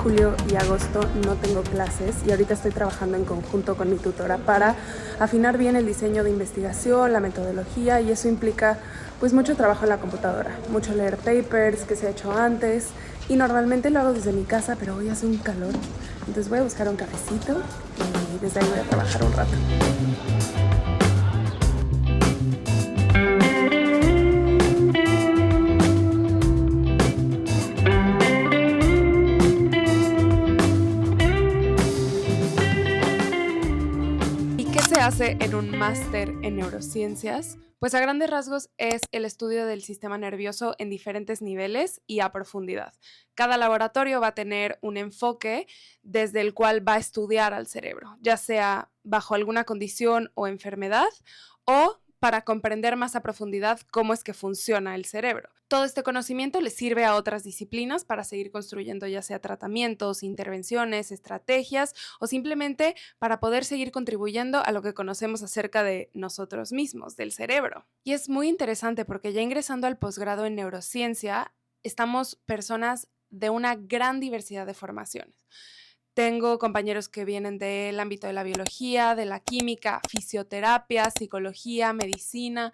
julio y agosto no tengo clases y ahorita estoy trabajando en conjunto con mi tutora para afinar bien el diseño de investigación, la metodología, y eso implica pues mucho trabajo en la computadora, mucho leer papers que se ha hecho antes, y normalmente lo hago desde mi casa, pero hoy hace un calor, entonces voy a buscar un cafecito y desde ahí voy a trabajar un rato. ¿Y qué se hace en un máster en neurociencias? Pues a grandes rasgos es el estudio del sistema nervioso en diferentes niveles y a profundidad. Cada laboratorio va a tener un enfoque desde el cual va a estudiar al cerebro, ya sea bajo alguna condición o enfermedad o para comprender más a profundidad cómo es que funciona el cerebro. Todo este conocimiento le sirve a otras disciplinas para seguir construyendo ya sea tratamientos, intervenciones, estrategias o simplemente para poder seguir contribuyendo a lo que conocemos acerca de nosotros mismos, del cerebro. Y es muy interesante porque ya ingresando al posgrado en neurociencia, estamos personas de una gran diversidad de formaciones. Tengo compañeros que vienen del ámbito de la biología, de la química, fisioterapia, psicología, medicina,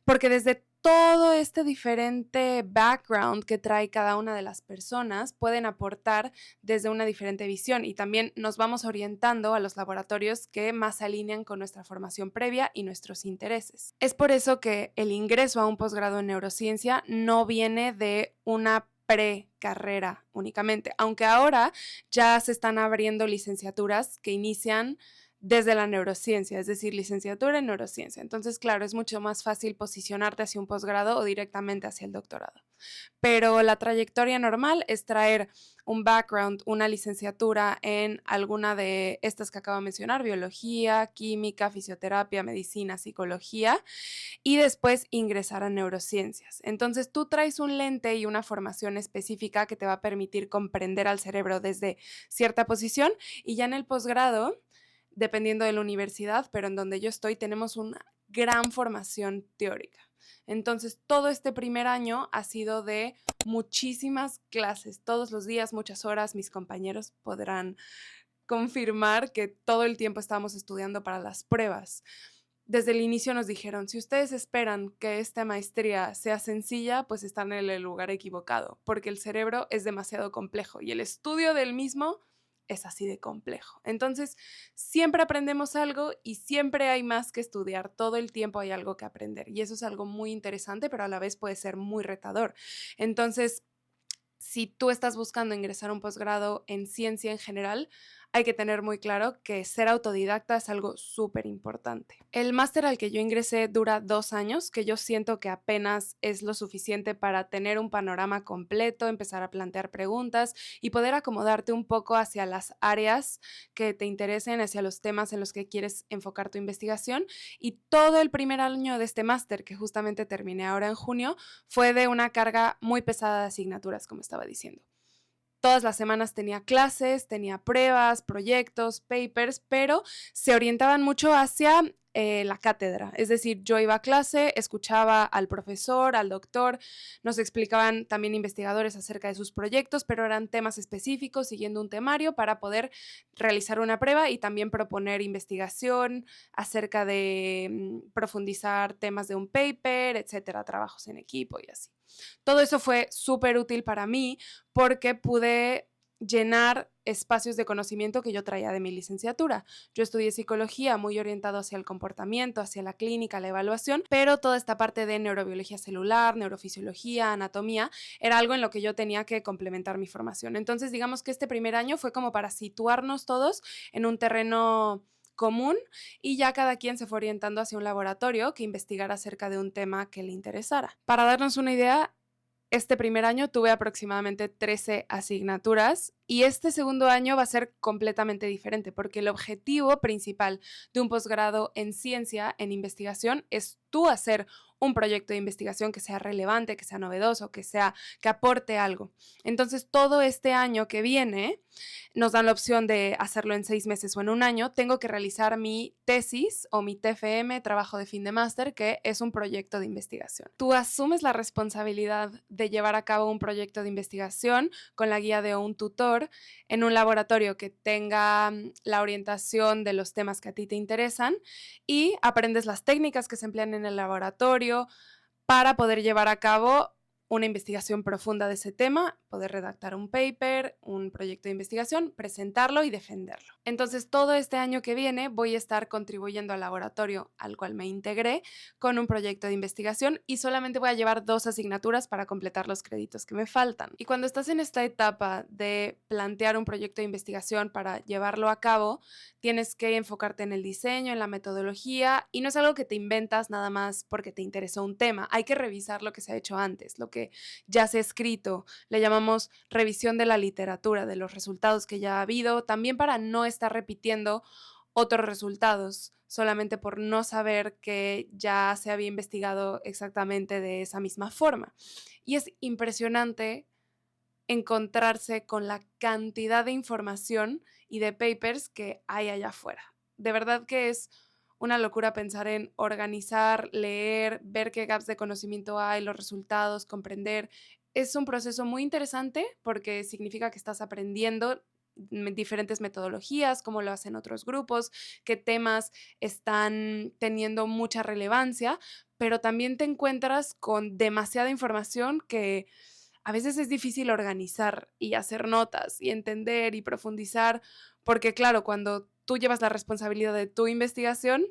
porque desde todo este diferente background que trae cada una de las personas pueden aportar desde una diferente visión, y también nos vamos orientando a los laboratorios que más se alinean con nuestra formación previa y nuestros intereses. Es por eso que el ingreso a un posgrado en neurociencia no viene de una precarrera únicamente, aunque ahora ya se están abriendo licenciaturas que inician desde la neurociencia, es decir, licenciatura en neurociencia. Entonces, claro, es mucho más fácil posicionarte hacia un posgrado o directamente hacia el doctorado. Pero la trayectoria normal es traer un background, una licenciatura en alguna de estas que acabo de mencionar: biología, química, fisioterapia, medicina, psicología, y después ingresar a neurociencias. Entonces tú traes un lente y una formación específica que te va a permitir comprender al cerebro desde cierta posición, y ya en el posgrado, dependiendo de la universidad, pero en donde yo estoy, tenemos una gran formación teórica. Entonces, todo este primer año ha sido de muchísimas clases, todos los días, muchas horas. Mis compañeros podrán confirmar que todo el tiempo estábamos estudiando para las pruebas. Desde el inicio nos dijeron: si ustedes esperan que esta maestría sea sencilla, pues están en el lugar equivocado, porque el cerebro es demasiado complejo y el estudio del mismo es así de complejo. Entonces, siempre aprendemos algo y siempre hay más que estudiar, todo el tiempo hay algo que aprender, y eso es algo muy interesante, pero a la vez puede ser muy retador. Entonces, si tú estás buscando ingresar a un posgrado en ciencia en general, hay que tener muy claro que ser autodidacta es algo súper importante. El máster al que yo ingresé dura 2 años, que yo siento que apenas es lo suficiente para tener un panorama completo, empezar a plantear preguntas y poder acomodarte un poco hacia las áreas que te interesen, hacia los temas en los que quieres enfocar tu investigación. Y todo el primer año de este máster, que justamente terminé ahora en junio, fue de una carga muy pesada de asignaturas, como estaba diciendo. Todas las semanas tenía clases, tenía pruebas, proyectos, papers, pero se orientaban mucho hacia la cátedra. Es decir, yo iba a clase, escuchaba al profesor, al doctor, nos explicaban también investigadores acerca de sus proyectos, pero eran temas específicos, siguiendo un temario para poder realizar una prueba y también proponer investigación acerca de profundizar temas de un paper, etcétera, trabajos en equipo y así. Todo eso fue súper útil para mí porque pude llenar espacios de conocimiento que yo traía de mi licenciatura. Yo estudié psicología, muy orientado hacia el comportamiento, hacia la clínica, la evaluación, pero toda esta parte de neurobiología celular, neurofisiología, anatomía, era algo en lo que yo tenía que complementar mi formación. Entonces, digamos que este primer año fue como para situarnos todos en un terreno común, y ya cada quien se fue orientando hacia un laboratorio que investigara acerca de un tema que le interesara. Para darnos una idea, este primer año tuve aproximadamente 13 asignaturas, y este segundo año va a ser completamente diferente porque el objetivo principal de un posgrado en ciencia, en investigación, es tú hacer un proyecto de investigación que sea relevante, que sea novedoso, que aporte algo. Entonces, todo este año que viene nos dan la opción de hacerlo en 6 meses o en un año, tengo que realizar mi tesis o mi TFM, trabajo de fin de máster, que es un proyecto de investigación. Tú asumes la responsabilidad de llevar a cabo un proyecto de investigación con la guía de un tutor en un laboratorio que tenga la orientación de los temas que a ti te interesan y aprendes las técnicas que se emplean en el laboratorio para poder llevar a cabo una investigación profunda de ese tema, poder redactar un paper, un proyecto de investigación, presentarlo y defenderlo. Entonces, todo este año que viene voy a estar contribuyendo al laboratorio al cual me integré con un proyecto de investigación y solamente voy a llevar 2 asignaturas para completar los créditos que me faltan. Y cuando estás en esta etapa de plantear un proyecto de investigación para llevarlo a cabo, tienes que enfocarte en el diseño, en la metodología, y no es algo que te inventas nada más porque te interesó un tema. Hay que revisar lo que se ha hecho antes, lo que ya se ha escrito. Le llamamos revisión de la literatura, de los resultados que ya ha habido, también para no estar repitiendo otros resultados solamente por no saber que ya se había investigado exactamente de esa misma forma. Y es impresionante encontrarse con la cantidad de información y de papers que hay allá afuera. De verdad que es una locura pensar en organizar, leer, ver qué gaps de conocimiento hay, los resultados, comprender. Es un proceso muy interesante porque significa que estás aprendiendo diferentes metodologías, cómo lo hacen otros grupos, qué temas están teniendo mucha relevancia, pero también te encuentras con demasiada información que a veces es difícil organizar y hacer notas y entender y profundizar, porque claro, cuando tú llevas la responsabilidad de tu investigación,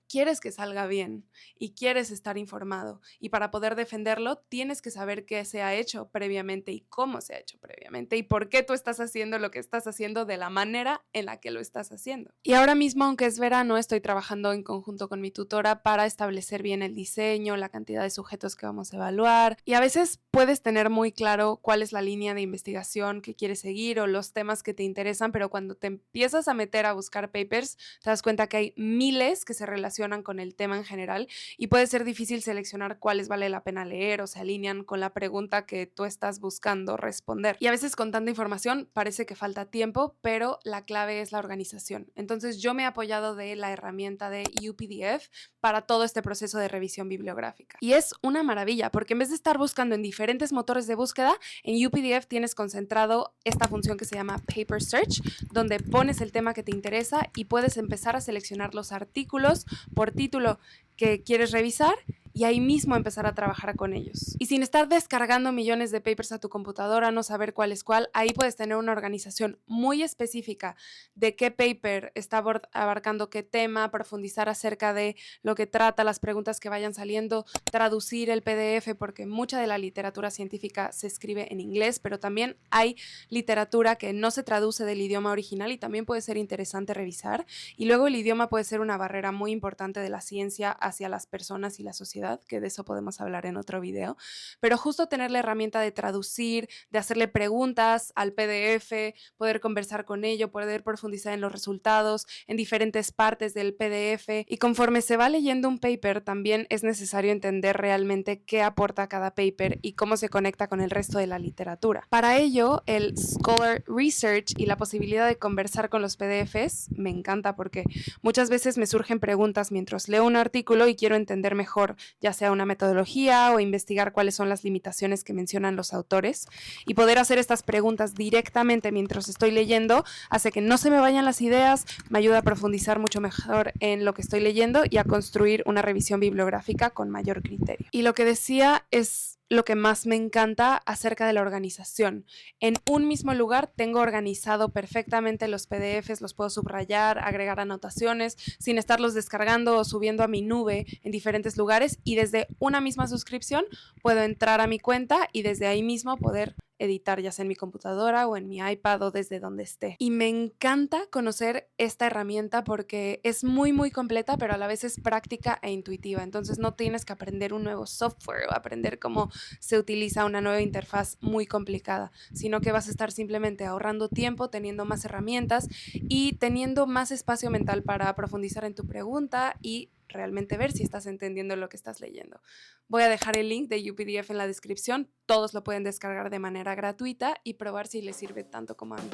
quieres que salga bien y quieres estar informado. Y para poder defenderlo, tienes que saber qué se ha hecho previamente y cómo se ha hecho previamente y por qué tú estás haciendo lo que estás haciendo de la manera en la que lo estás haciendo. Y ahora mismo, aunque es verano, estoy trabajando en conjunto con mi tutora para establecer bien el diseño, la cantidad de sujetos que vamos a evaluar. Y a veces puedes tener muy claro cuál es la línea de investigación que quieres seguir o los temas que te interesan, pero cuando te empiezas a meter a buscar papers, te das cuenta que hay miles que se relacionan con el tema en general y puede ser difícil seleccionar cuáles vale la pena leer o se alinean con la pregunta que tú estás buscando responder. Y a veces con tanta información parece que falta tiempo, pero la clave es la organización. Entonces yo me he apoyado de la herramienta de UPDF para todo este proceso de revisión bibliográfica. Y es una maravilla porque en vez de estar buscando en diferentes motores de búsqueda, en UPDF tienes concentrado esta función que se llama Paper Search, donde pones el tema que te interesa y puedes empezar a seleccionar los artículos por título que quieres revisar y ahí mismo empezar a trabajar con ellos. Y sin estar descargando millones de papers a tu computadora, no saber cuál es cuál, ahí puedes tener una organización muy específica de qué paper está abarcando qué tema, profundizar acerca de lo que trata, las preguntas que vayan saliendo, traducir el PDF, porque mucha de la literatura científica se escribe en inglés, pero también hay literatura que no se traduce del idioma original y también puede ser interesante revisar. Y luego el idioma puede ser una barrera muy importante de la ciencia hacia las personas y la sociedad, que de eso podemos hablar en otro video, pero justo tener la herramienta de traducir, de hacerle preguntas al PDF, poder conversar con ello, poder profundizar en los resultados, en diferentes partes del PDF, y conforme se va leyendo un paper también es necesario entender realmente qué aporta cada paper y cómo se conecta con el resto de la literatura. Para ello, el Scholar Research y la posibilidad de conversar con los PDFs me encanta porque muchas veces me surgen preguntas mientras leo un artículo y quiero entender mejor ya sea una metodología o investigar cuáles son las limitaciones que mencionan los autores, y poder hacer estas preguntas directamente mientras estoy leyendo hace que no se me vayan las ideas, me ayuda a profundizar mucho mejor en lo que estoy leyendo y a construir una revisión bibliográfica con mayor criterio. Y lo que decía es lo que más me encanta acerca de la organización. En un mismo lugar tengo organizado perfectamente los PDFs, los puedo subrayar, agregar anotaciones, sin estarlos descargando o subiendo a mi nube en diferentes lugares, y desde una misma suscripción puedo entrar a mi cuenta y desde ahí mismo poder editar, ya sea en mi computadora o en mi iPad o desde donde esté. Y me encanta conocer esta herramienta porque es muy muy completa, pero a la vez es práctica e intuitiva. Entonces no tienes que aprender un nuevo software o aprender cómo se utiliza una nueva interfaz muy complicada, sino que vas a estar simplemente ahorrando tiempo, teniendo más herramientas y teniendo más espacio mental para profundizar en tu pregunta y realmente ver si estás entendiendo lo que estás leyendo. Voy a dejar el link de UPDF en la descripción. Todos lo pueden descargar de manera gratuita y probar si les sirve tanto como a mí.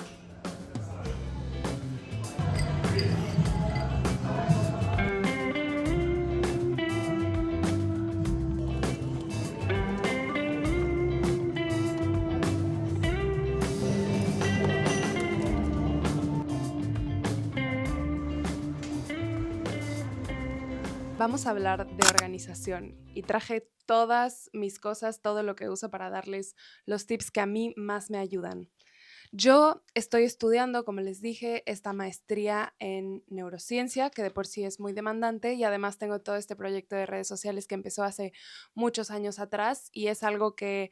Vamos a hablar de organización y traje todas mis cosas, todo lo que uso para darles los tips que a mí más me ayudan. Yo estoy estudiando, como les dije, esta maestría en neurociencia, que de por sí es muy demandante, y además tengo todo este proyecto de redes sociales que empezó hace muchos años atrás y es algo que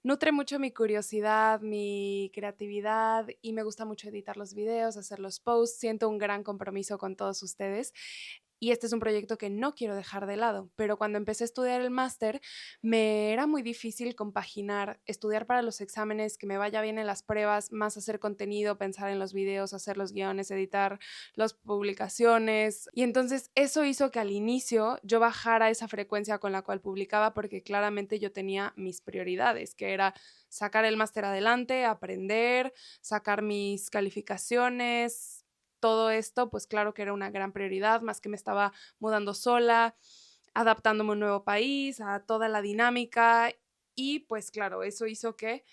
nutre mucho mi curiosidad, mi creatividad y me gusta mucho editar los videos, hacer los posts. Siento un gran compromiso con todos ustedes y este es un proyecto que no quiero dejar de lado, pero cuando empecé a estudiar el máster me era muy difícil compaginar estudiar para los exámenes, que me vaya bien en las pruebas, más hacer contenido, pensar en los videos, hacer los guiones, editar las publicaciones. Y entonces eso hizo que al inicio yo bajara esa frecuencia con la cual publicaba porque claramente yo tenía mis prioridades, que era sacar el máster adelante, aprender, sacar mis calificaciones, todo esto, pues claro que era una gran prioridad, más que me estaba mudando sola, adaptándome a un nuevo país, a toda la dinámica y pues claro, eso hizo que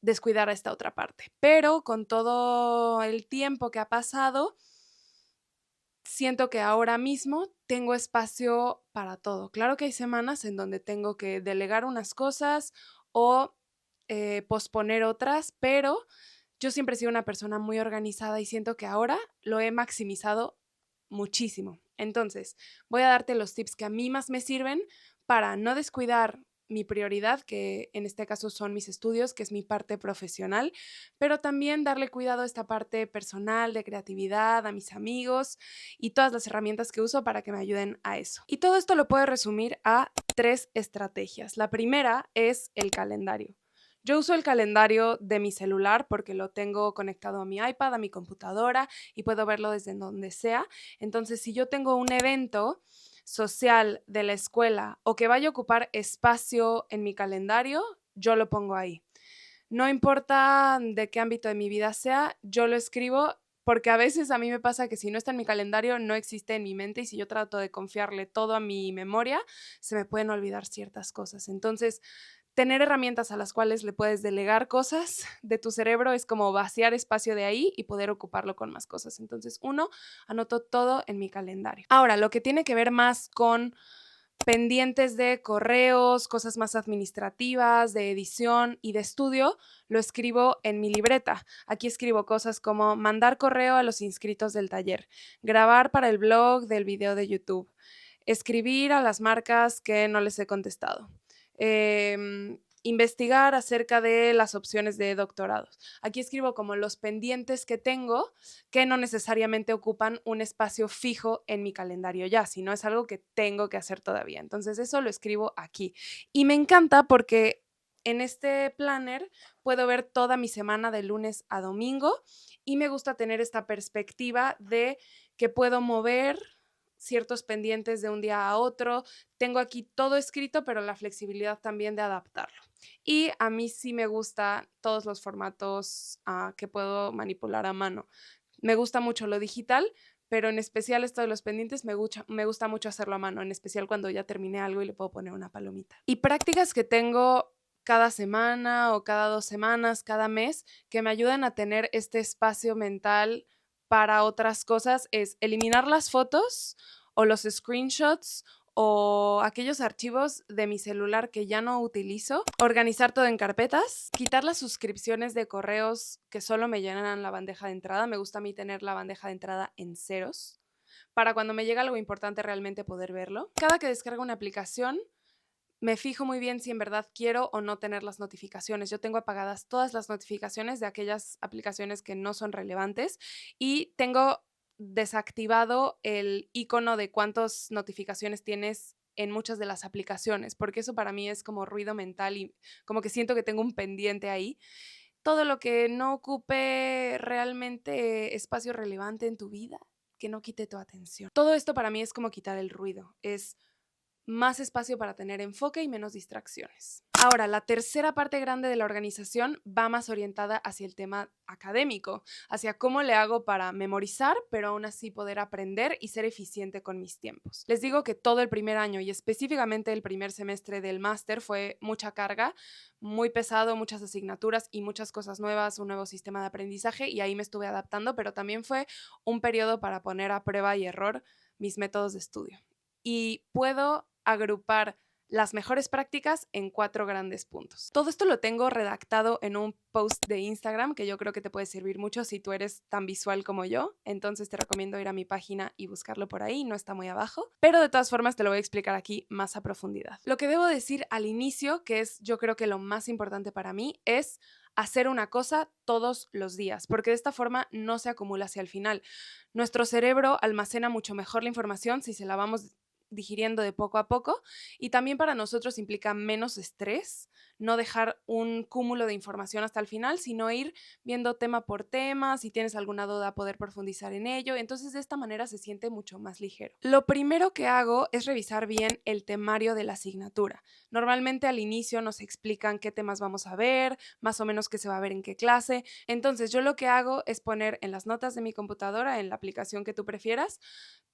descuidara esta otra parte. Pero con todo el tiempo que ha pasado, siento que ahora mismo tengo espacio para todo. Claro que hay semanas en donde tengo que delegar unas cosas o posponer otras, pero yo siempre he sido una persona muy organizada y siento que ahora lo he maximizado muchísimo. Entonces, voy a darte los tips que a mí más me sirven para no descuidar mi prioridad, que en este caso son mis estudios, que es mi parte profesional, pero también darle cuidado a esta parte personal, de creatividad, a mis amigos y todas las herramientas que uso para que me ayuden a eso. Y todo esto lo puedo resumir a 3 estrategias. La primera es el calendario. Yo uso el calendario de mi celular porque lo tengo conectado a mi iPad, a mi computadora y puedo verlo desde donde sea. Entonces, si yo tengo un evento social de la escuela o que vaya a ocupar espacio en mi calendario, yo lo pongo ahí. No importa de qué ámbito de mi vida sea, yo lo escribo porque a veces a mí me pasa que si no está en mi calendario, no existe en mi mente y si yo trato de confiarle todo a mi memoria, se me pueden olvidar ciertas cosas. Entonces, tener herramientas a las cuales le puedes delegar cosas de tu cerebro es como vaciar espacio de ahí y poder ocuparlo con más cosas. Entonces, uno, anoto todo en mi calendario. Ahora, lo que tiene que ver más con pendientes de correos, cosas más administrativas, de edición y de estudio, lo escribo en mi libreta. Aquí escribo cosas como mandar correo a los inscritos del taller, grabar para el blog del video de YouTube, escribir a las marcas que no les he contestado, investigar acerca de las opciones de doctorados. Aquí escribo como los pendientes que tengo que no necesariamente ocupan un espacio fijo en mi calendario ya, sino es algo que tengo que hacer todavía. Entonces eso lo escribo aquí. Y me encanta porque en este planner puedo ver toda mi semana de lunes a domingo y me gusta tener esta perspectiva de que puedo mover ciertos pendientes de un día a otro. Tengo aquí todo escrito, pero la flexibilidad también de adaptarlo. Y a mí sí me gusta todos los formatos que puedo manipular a mano. Me gusta mucho lo digital, pero en especial esto de los pendientes me gusta mucho hacerlo a mano, en especial cuando ya terminé algo y le puedo poner una palomita. Y prácticas que tengo cada semana o cada 2 semanas, cada mes, que me ayudan a tener este espacio mental para otras cosas es eliminar las fotos o los screenshots o aquellos archivos de mi celular que ya no utilizo, organizar todo en carpetas, quitar las suscripciones de correos que solo me llenan la bandeja de entrada. Me gusta a mí tener la bandeja de entrada en ceros para cuando me llega algo importante realmente poder verlo. Cada que descargo una aplicación, me fijo muy bien si en verdad quiero o no tener las notificaciones. Yo tengo apagadas todas las notificaciones de aquellas aplicaciones que no son relevantes y tengo desactivado el icono de cuántas notificaciones tienes en muchas de las aplicaciones, porque eso para mí es como ruido mental y como que siento que tengo un pendiente ahí. Todo lo que no ocupe realmente espacio relevante en tu vida, que no quite tu atención. Todo esto para mí es como quitar el ruido, es más espacio para tener enfoque y menos distracciones. Ahora, la tercera parte grande de la organización va más orientada hacia el tema académico, hacia cómo le hago para memorizar, pero aún así poder aprender y ser eficiente con mis tiempos. Les digo que todo el primer año y específicamente el primer semestre del máster fue mucha carga, muy pesado, muchas asignaturas y muchas cosas nuevas, un nuevo sistema de aprendizaje, y ahí me estuve adaptando, pero también fue un periodo para poner a prueba y error mis métodos de estudio. Y puedo agrupar las mejores prácticas en 4 grandes puntos. Todo esto lo tengo redactado en un post de Instagram que yo creo que te puede servir mucho si tú eres tan visual como yo. Entonces te recomiendo ir a mi página y buscarlo por ahí, no está muy abajo. Pero de todas formas te lo voy a explicar aquí más a profundidad. Lo que debo decir al inicio, que es yo creo que lo más importante para mí, es hacer una cosa todos los días, porque de esta forma no se acumula hacia el final. Nuestro cerebro almacena mucho mejor la información si se la vamos digiriendo de poco a poco, y también para nosotros implica menos estrés, no dejar un cúmulo de información hasta el final, sino ir viendo tema por tema, si tienes alguna duda poder profundizar en ello, entonces de esta manera se siente mucho más ligero. Lo primero que hago es revisar bien el temario de la asignatura. Normalmente al inicio nos explican qué temas vamos a ver, más o menos qué se va a ver en qué clase, entonces yo lo que hago es poner en las notas de mi computadora, en la aplicación que tú prefieras,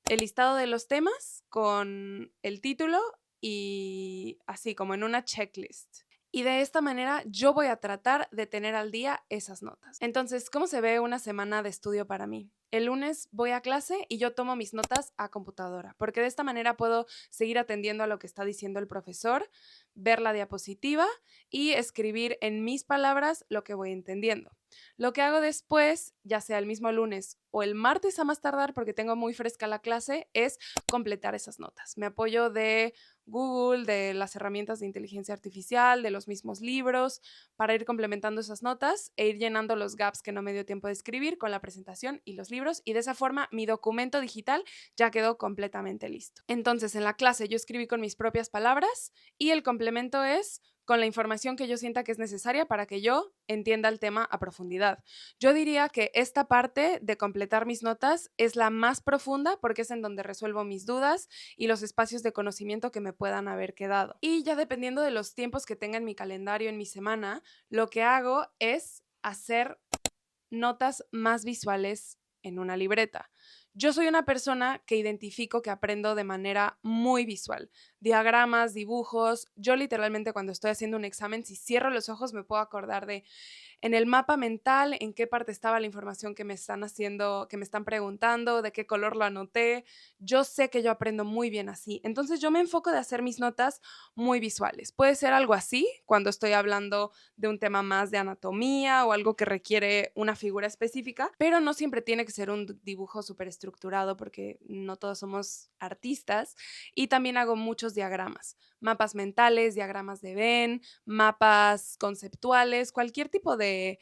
el listado de los temas con el título y así como en una checklist. Y de esta manera yo voy a tratar de tener al día esas notas. Entonces, ¿cómo se ve una semana de estudio para mí? El lunes voy a clase y yo tomo mis notas a computadora, porque de esta manera puedo seguir atendiendo a lo que está diciendo el profesor, ver la diapositiva y escribir en mis palabras lo que voy entendiendo. Lo que hago después, ya sea el mismo lunes o el martes a más tardar, porque tengo muy fresca la clase, es completar esas notas. Me apoyo de Google, de las herramientas de inteligencia artificial, de los mismos libros, para ir complementando esas notas e ir llenando los gaps que no me dio tiempo de escribir con la presentación y los libros, y de esa forma mi documento digital ya quedó completamente listo. Entonces, en la clase yo escribí con mis propias palabras y el complemento es con la información que yo sienta que es necesaria para que yo entienda el tema a profundidad. Yo diría que esta parte de completar mis notas es la más profunda porque es en donde resuelvo mis dudas y los espacios de conocimiento que me puedan haber quedado. Y ya dependiendo de los tiempos que tenga en mi calendario, en mi semana, lo que hago es hacer notas más visuales en una libreta. Yo soy una persona que identifico que aprendo de manera muy visual. Diagramas, dibujos. Yo literalmente cuando estoy haciendo un examen, si cierro los ojos me puedo acordar de en el mapa mental en qué parte estaba la información que me están haciendo, que me están preguntando, de qué color lo anoté. Yo sé que yo aprendo muy bien así. Entonces yo me enfoco de hacer mis notas muy visuales. Puede ser algo así cuando estoy hablando de un tema más de anatomía o algo que requiere una figura específica, pero no siempre tiene que ser un dibujo súper estructurado porque no todos somos artistas, y también hago muchos diagramas, mapas mentales, diagramas de Venn, mapas conceptuales, cualquier tipo de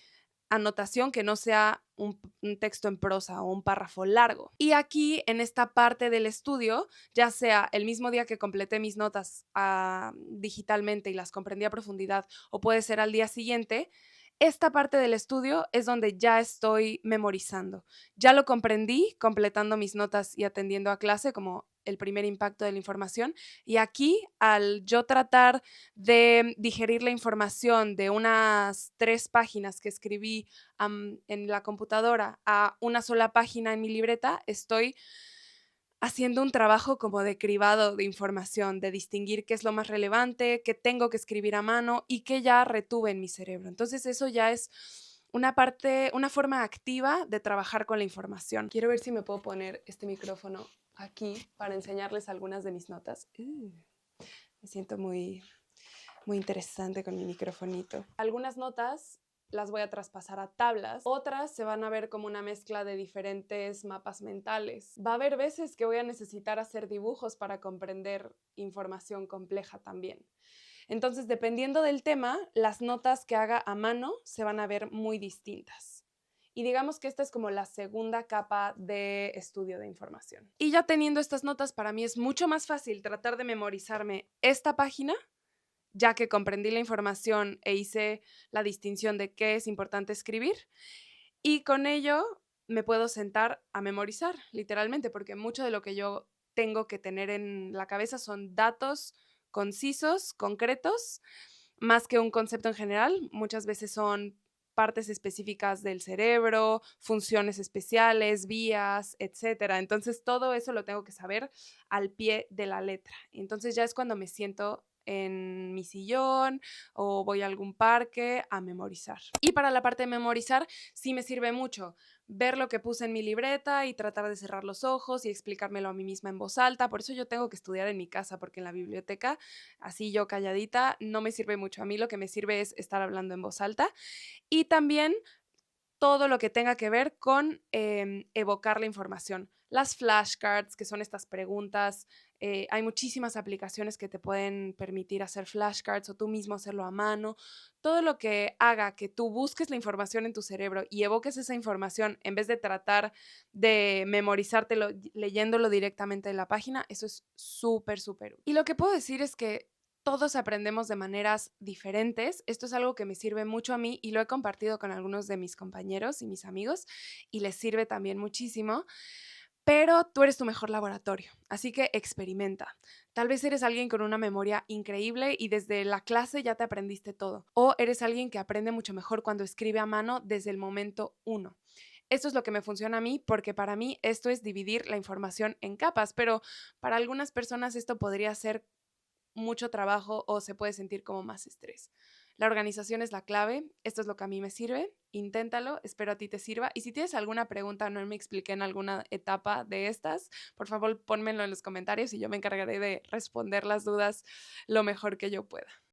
anotación que no sea un texto en prosa o un párrafo largo. Y aquí, en esta parte del estudio, ya sea el mismo día que completé mis notas digitalmente y las comprendí a profundidad, o puede ser al día siguiente, esta parte del estudio es donde ya estoy memorizando. Ya lo comprendí completando mis notas y atendiendo a clase como el primer impacto de la información. Y aquí, al yo tratar de digerir la información de unas 3 páginas que escribí en la computadora a una sola página en mi libreta, estoy haciendo un trabajo como de cribado de información, de distinguir qué es lo más relevante, qué tengo que escribir a mano y qué ya retuve en mi cerebro. Entonces eso ya es una parte, una forma activa de trabajar con la información. Quiero ver si me puedo poner este micrófono aquí para enseñarles algunas de mis notas. Me siento muy interesante con mi microfonito. Algunas notas las voy a traspasar a tablas, otras se van a ver como una mezcla de diferentes mapas mentales. Va a haber veces que voy a necesitar hacer dibujos para comprender información compleja también. Entonces, dependiendo del tema, las notas que haga a mano se van a ver muy distintas. Y digamos que esta es como la segunda capa de estudio de información. Y ya teniendo estas notas, para mí es mucho más fácil tratar de memorizarme esta página, ya que comprendí la información e hice la distinción de qué es importante escribir. Y con ello me puedo sentar a memorizar, literalmente, porque mucho de lo que yo tengo que tener en la cabeza son datos concisos, concretos, más que un concepto en general. Muchas veces son partes específicas del cerebro, funciones especiales, vías, etcétera. Entonces, todo eso lo tengo que saber al pie de la letra. Entonces, ya es cuando me siento en mi sillón o voy a algún parque a memorizar. Y para la parte de memorizar, sí me sirve mucho ver lo que puse en mi libreta y tratar de cerrar los ojos y explicármelo a mí misma en voz alta. Por eso yo tengo que estudiar en mi casa, porque en la biblioteca, así yo calladita, no me sirve mucho. A mí lo que me sirve es estar hablando en voz alta. Y también todo lo que tenga que ver con evocar la información. Las flashcards, que son estas preguntas, hay muchísimas aplicaciones que te pueden permitir hacer flashcards o tú mismo hacerlo a mano. Todo lo que haga que tú busques la información en tu cerebro y evoques esa información en vez de tratar de memorizártelo leyéndolo directamente de la página, eso es súper, súper útil. Y lo que puedo decir es que todos aprendemos de maneras diferentes. Esto es algo que me sirve mucho a mí y lo he compartido con algunos de mis compañeros y mis amigos y les sirve también muchísimo. Pero tú eres tu mejor laboratorio, así que experimenta. Tal vez eres alguien con una memoria increíble y desde la clase ya te aprendiste todo. O eres alguien que aprende mucho mejor cuando escribe a mano desde el momento uno. Esto es lo que me funciona a mí porque para mí esto es dividir la información en capas, pero para algunas personas esto podría ser mucho trabajo o se puede sentir como más estrés. La organización es la clave, esto es lo que a mí me sirve, inténtalo, espero a ti te sirva y si tienes alguna pregunta o no me expliqué en alguna etapa de estas, por favor pónmelo en los comentarios y yo me encargaré de responder las dudas lo mejor que yo pueda.